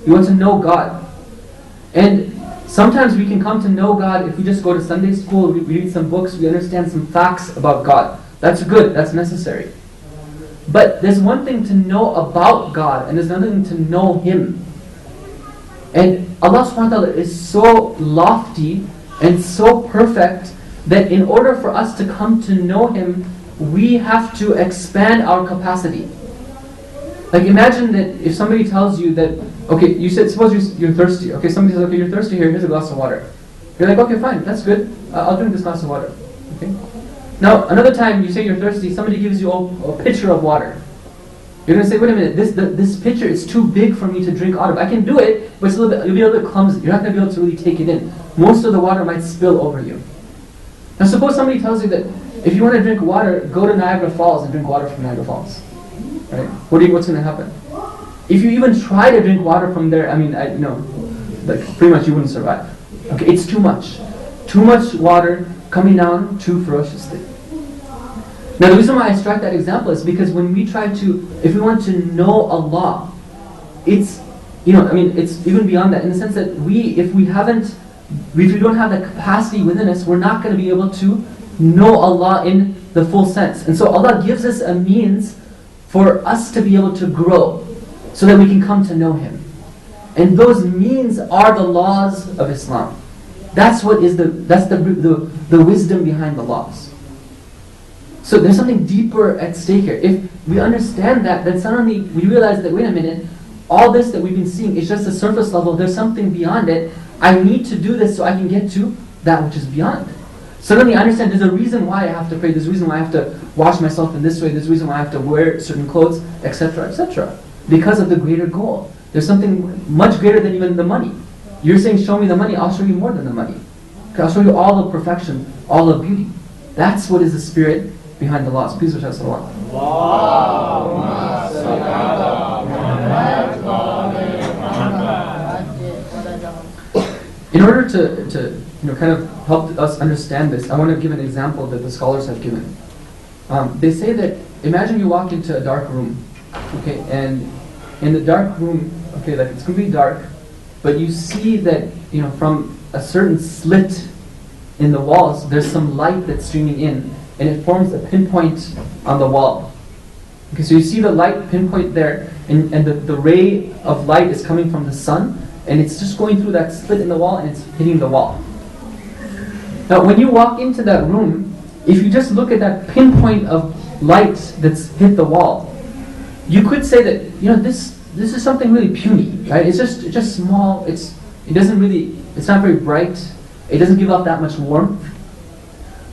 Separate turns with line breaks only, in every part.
We want to know God. And sometimes we can come to know God if we just go to Sunday school, we read some books, we understand some facts about God. That's good, that's necessary. But there's one thing to know about God, and there's another thing to know Him. And Allah subhanahu wa ta'ala is so lofty and so perfect that in order for us to come to know Him, we have to expand our capacity. Like imagine that if somebody tells you that, okay, you said, suppose you're thirsty. Okay, somebody says, okay, you're thirsty, here's a glass of water. You're like, okay, fine, that's good. I'll drink this glass of water. Okay. Now, another time you say you're thirsty, somebody gives you a pitcher of water. You're going to say, wait a minute, this pitcher is too big for me to drink out of. I can do it, but it's you'll be a little bit clumsy. You're not going to be able to really take it in. Most of the water might spill over you. Now suppose somebody tells you that if you want to drink water, go to Niagara Falls and drink water from Niagara Falls. Right? What's going to happen? If you even try to drink water from there, pretty much you wouldn't survive. Okay, it's too much. Too much water coming down too ferociously. Now the reason why I struck that example is because when we if we want to know Allah, it's even beyond that in the sense that if we don't have the capacity within us, we're not going to be able to know Allah in the full sense. And so Allah gives us a means for us to be able to grow so that we can come to know Him. And those means are the laws of Islam. That's the wisdom behind the laws. So there's something deeper at stake here. If we understand that, then suddenly we realize that, wait a minute, all this that we've been seeing is just a surface level. There's something beyond it. I need to do this so I can get to that which is beyond. Suddenly I understand there's a reason why I have to pray, there's a reason why I have to wash myself in this way, there's a reason why I have to wear certain clothes, etc., etc. Because of the greater goal. There's something much greater than even the money. You're saying, show me the money, I'll show you more than the money. Okay, I'll show you all of perfection, all of beauty. That's what is the spirit behind the laws. Please recite salawat. In order to kind of help us understand this, I want to give an example that the scholars have given. They say that, imagine you walk into a dark room, okay, and in the dark room, okay, like it's completely dark, but you see that, from a certain slit in the walls, there's some light that's streaming in, and it forms a pinpoint on the wall. Okay, so you see the light pinpoint there, and the ray of light is coming from the sun, and it's just going through that slit in the wall, and it's hitting the wall. Now, when you walk into that room, if you just look at that pinpoint of light that's hit the wall, you could say that, this is something really puny, right? It's just small. It's not very bright. It doesn't give off that much warmth.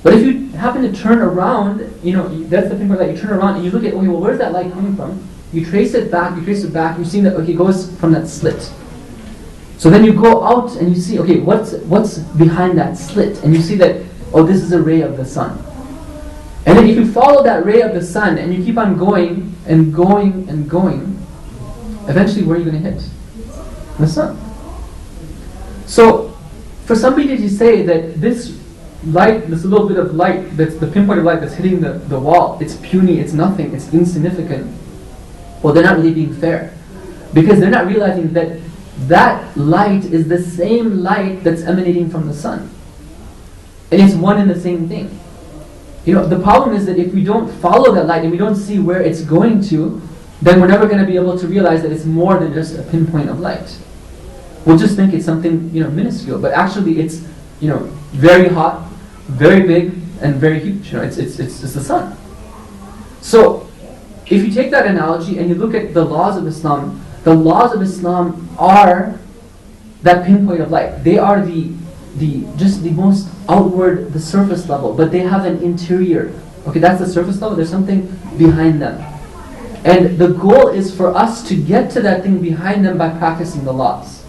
But if you happen to turn around, that's the pinpoint light. You turn around and you look at, okay, well, where's that light coming from? You trace it back. You see that, okay, it goes from that slit. So then you go out and you see, okay, what's behind that slit? And you see that, oh, this is a ray of the sun. And then if you follow that ray of the sun and you keep on going and going and going, eventually where are you going to hit? The sun. So for somebody to say that this light, this little bit of light, that's the pinpoint of light that's hitting the wall, it's puny, it's nothing, it's insignificant, well, they're not really being fair. Because they're not realizing that light is the same light that's emanating from the sun. And it's one and the same thing. The problem is that if we don't follow that light and we don't see where it's going to, then we're never going to be able to realize that it's more than just a pinpoint of light. We'll just think it's something, minuscule, but actually it's, very hot, very big, and very huge. It's the sun. So, if you take that analogy and you look at the laws of Islam are that pinpoint of light. They are the most outward, the surface level, but they have an interior. Okay, that's the surface level. There's something behind them. And the goal is for us to get to that thing behind them by practicing the laws.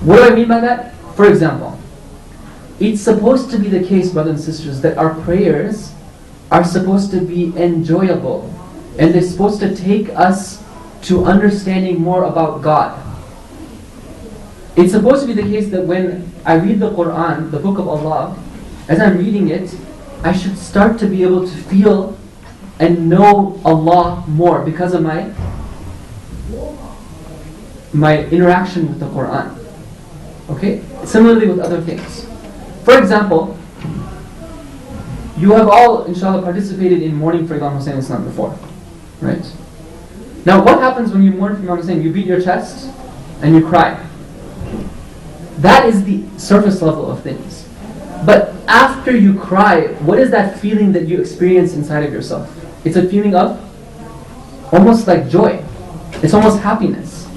What do I mean by that? For example, it's supposed to be the case, brothers and sisters, that our prayers are supposed to be enjoyable, and they're supposed to take us to understanding more about God. It's supposed to be the case that when I read the Quran, the book of Allah, as I'm reading it, I should start to be able to feel and know Allah more because of my my interaction with the Quran. Okay? Similarly with other things. For example, you have all, inshallah, participated in mourning for Imam Hussein Islam before. Right? Now, what happens when you mourn for Imam Hussein? You beat your chest and you cry. That is the surface level of things. But after you cry, what is that feeling that you experience inside of yourself? It's a feeling of almost like joy. It's almost happiness.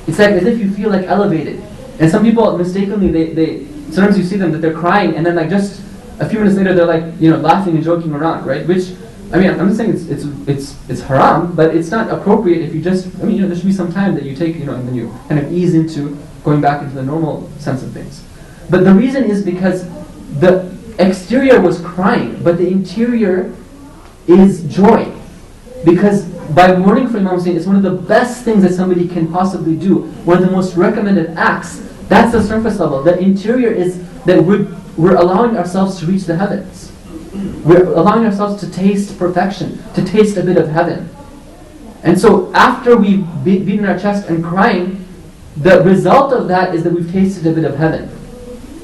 It's like as if you feel like elevated. And some people mistakenly, they sometimes you see them that they're crying, and then like just a few minutes later they're like, laughing and joking around, right? Which, I mean, I'm not saying it's haram, but it's not appropriate if you just, there should be some time that you take, and then you kind of ease into going back into the normal sense of things. But the reason is because the exterior was crying, but the interior is joy. Because by mourning for Imam Hussein, it's one of the best things that somebody can possibly do. One of the most recommended acts. That's the surface level. The interior is that we're allowing ourselves to reach the heavens. We're allowing ourselves to taste perfection, to taste a bit of heaven. And so after we've beaten our chest and crying, the result of that is that we've tasted a bit of heaven.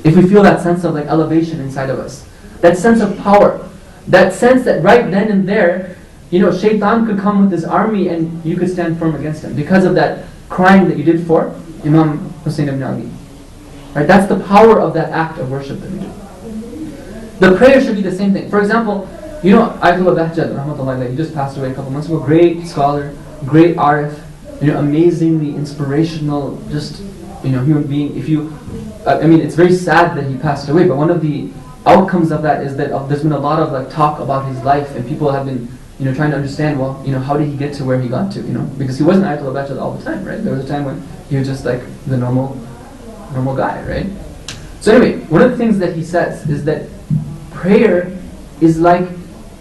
If we feel that sense of like elevation inside of us, that sense of power, that sense that right then and there, Shaitan could come with his army and you could stand firm against him because of that crying that you did for Imam Hussein ibn Ali. Right? That's the power of that act of worship that we do. The prayer should be the same thing. For example, Ayatollah Bahjat, rahmatullahi, he just passed away a couple months ago. Great scholar, great arif, amazingly inspirational, just human being. It's very sad that he passed away, but one of the outcomes of that is that there's been a lot of talk about his life, and people have been trying to understand, how did he get to where he got to, because he wasn't Ayatollah Bahjat all the time, right? There was a time when he was just like the normal guy, right? So anyway, one of the things that he says is that prayer is like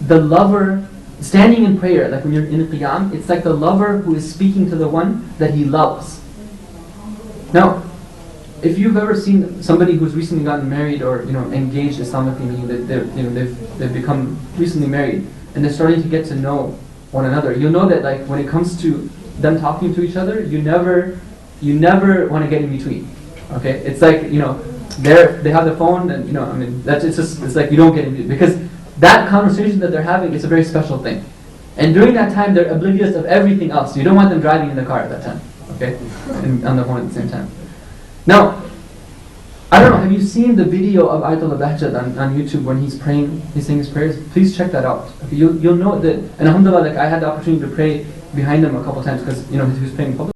the lover standing in prayer, like when you're in qiyam, it's like the lover who is speaking to the one that he loves. Now, if you've ever seen somebody who's recently gotten married or engaged Islamically, meaning that they've become recently married and they're starting to get to know one another, you'll know that when it comes to them talking to each other, you never want to get in between. Okay, it's like they have the phone and it's like you don't get in between, because that conversation that they're having is a very special thing. And during that time, they're oblivious of everything else. You don't want them driving in the car at that time, okay, and on the phone at the same time. Now, I don't know, have you seen the video of Ayatollah Bahjat on YouTube when he's praying, he's saying his prayers? Please check that out. Okay, you'll know that, and alhamdulillah, I had the opportunity to pray behind him a couple times because he was praying in public.